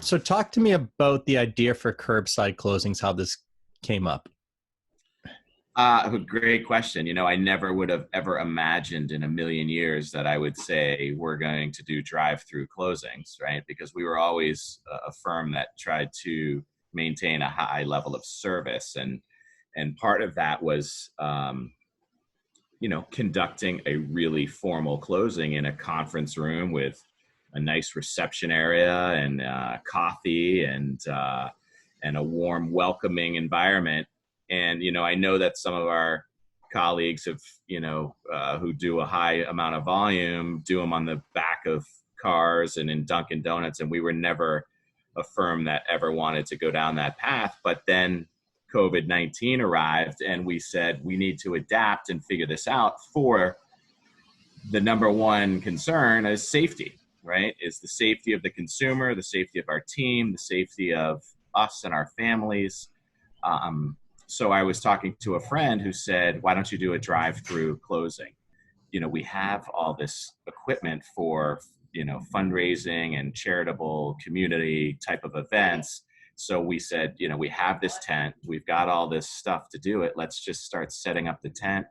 So talk to me about the idea for curbside closings, how this came up. Great question. I never would have ever imagined in a million years that I would say we're going to do drive-through closings, right? Because we were always a firm that tried to maintain a high level of service, and part of that was, conducting a really formal closing in a conference room with a nice reception area and coffee and a warm, welcoming environment. And, I know that some of our colleagues have, who do a high amount of volume, do them on the back of cars and in Dunkin' Donuts. And we were never a firm that ever wanted to go down that path. But then COVID-19 arrived and we said, we need to adapt and figure this out. For the number one concern is safety, right? Is the safety of the consumer, the safety of our team, the safety of us and our families. So I was talking to a friend who said, why don't you do a drive-through closing? We have all this equipment for, fundraising and charitable community type of events. So we said, we have this tent, we've got all this stuff to do it. Let's just start setting up the tent,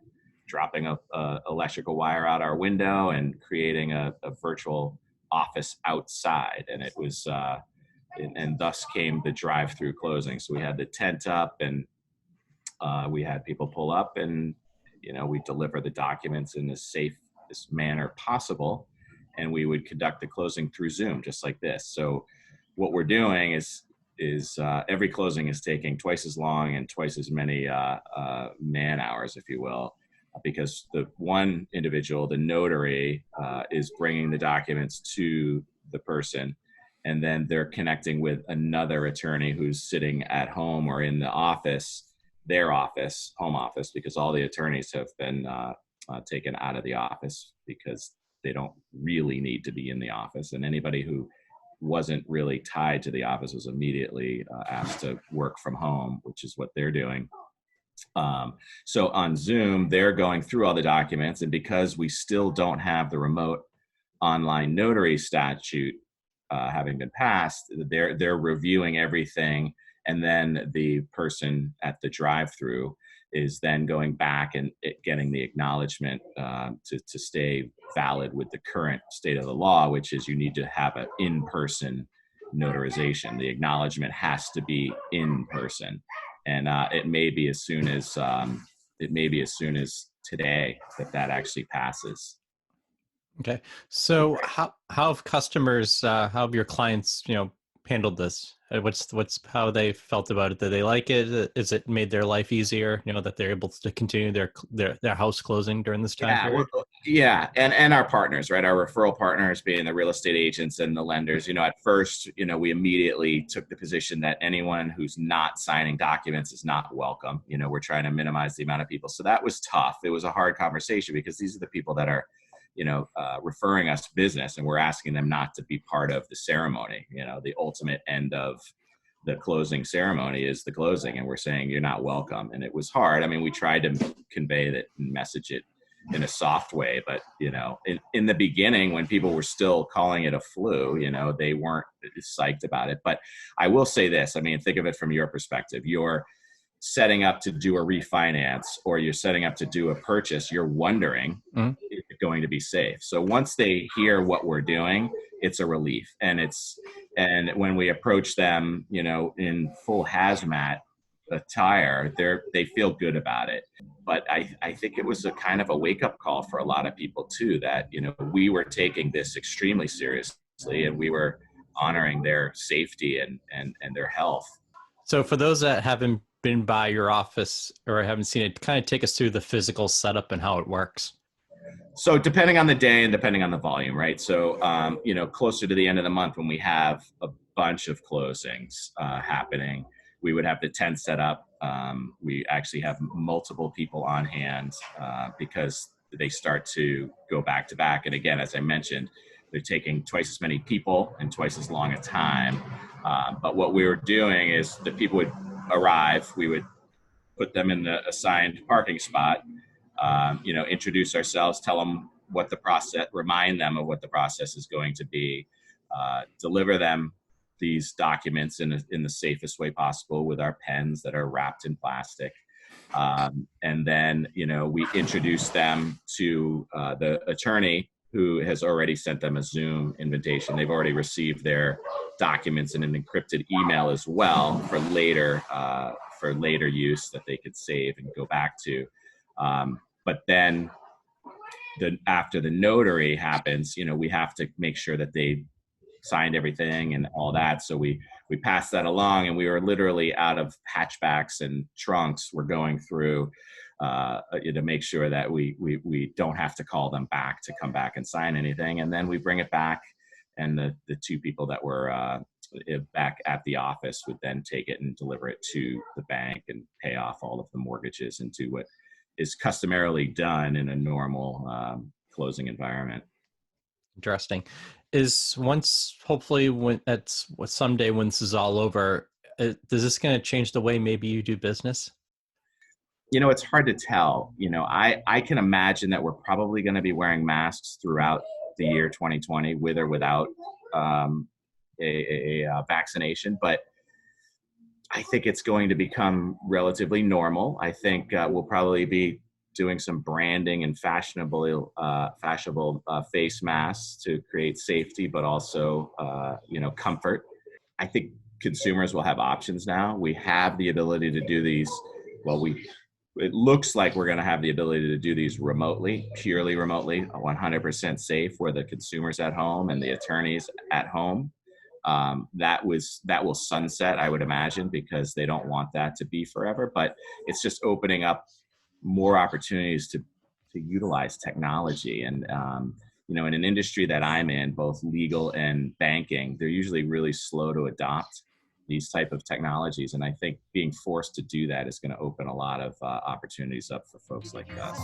dropping a electrical wire out our window and creating a virtual office outside. And it was, and thus came the drive-through closing. So we had the tent up and we had people pull up and, we deliver the documents in the safest manner possible. And we would conduct the closing through Zoom, just like this. So what we're doing is every closing is taking twice as long and twice as many man hours, if you will, because the one individual, the notary, is bringing the documents to the person, and then they're connecting with another attorney who's sitting at home or in the office, their office, home office, because all the attorneys have been taken out of the office because they don't really need to be in the office. And anybody who wasn't really tied to the office was immediately asked to work from home, which is what they're doing. So on Zoom, they're going through all the documents, and because we still don't have the remote online notary statute having been passed, they're reviewing everything, and then the person at the drive-through is then going back and getting the acknowledgement to stay valid with the current state of the law, which is you need to have an in-person notarization. The acknowledgement has to be in person, and it may be as soon as today that actually passes. Okay, so how have customers, how have your clients, handled this? What's how they felt about it? Did they like it? Is it made their life easier? That they're able to continue their house closing during this time period? Yeah, and our partners, right? Our referral partners being the real estate agents and the lenders. At first, we immediately took the position that anyone who's not signing documents is not welcome. We're trying to minimize the amount of people. So that was tough. It was a hard conversation because these are the people that are referring us business, and we're asking them not to be part of the ceremony. The ultimate end of the closing ceremony is the closing, and we're saying you're not welcome. And it was hard. I mean, we tried to convey that and message it in a soft way, but in the beginning, when people were still calling it a flu, they weren't psyched about it. But I will say this, I mean, think of it from your perspective. You're setting up to do a refinance, or you're setting up to do a purchase, you're wondering, is it going to be safe? So once they hear what we're doing, it's a relief. And when we approach them, in full hazmat attire, they feel good about it. But I think it was a kind of a wake-up call for a lot of people too, that, we were taking this extremely seriously, and we were honoring their safety and their health. So for those that haven't been by your office or haven't seen it, kind of take us through the physical setup and how it works. So depending on the day and depending on the volume, right? So, closer to the end of the month when we have a bunch of closings happening, we would have the tent set up. We actually have multiple people on hand because they start to go back to back. And again, as I mentioned, they're taking twice as many people and twice as long a time. But what we were doing is the people would arrive, we would put them in the assigned parking spot, introduce ourselves, tell them what the process, remind them of what the process is going to be, deliver them these documents in the safest way possible with our pens that are wrapped in plastic. And then, we introduce them to the attorney who has already sent them a Zoom invitation. They've already received their documents in an encrypted email as well for later use that they could save and go back to. But then after the notary happens, we have to make sure that they signed everything and all that. So we passed that along, and we were literally out of hatchbacks and trunks. We're going through to make sure that we don't have to call them back to come back and sign anything. And then we bring it back, and the two people that were back at the office would then take it and deliver it to the bank and pay off all of the mortgages and do what is customarily done in a normal closing environment. Interesting. Is once, hopefully, someday when this is all over, is this going to change the way maybe you do business? It's hard to tell. I can imagine that we're probably going to be wearing masks throughout the year 2020, with or without a vaccination. But I think it's going to become relatively normal. I think we'll probably be doing some branding and fashionable face masks to create safety, but also comfort. I think consumers will have options now. We have the ability to do these. It looks like we're going to have the ability to do these remotely, purely remotely, 100% safe, where the consumer's at home and the attorney's at home. That will sunset, I would imagine, because they don't want that to be forever. But it's just opening up more opportunities to utilize technology. And in an industry that I'm in, both legal and banking, they're usually really slow to adopt these type of technologies. And I think being forced to do that is going to open a lot of opportunities up for folks like us.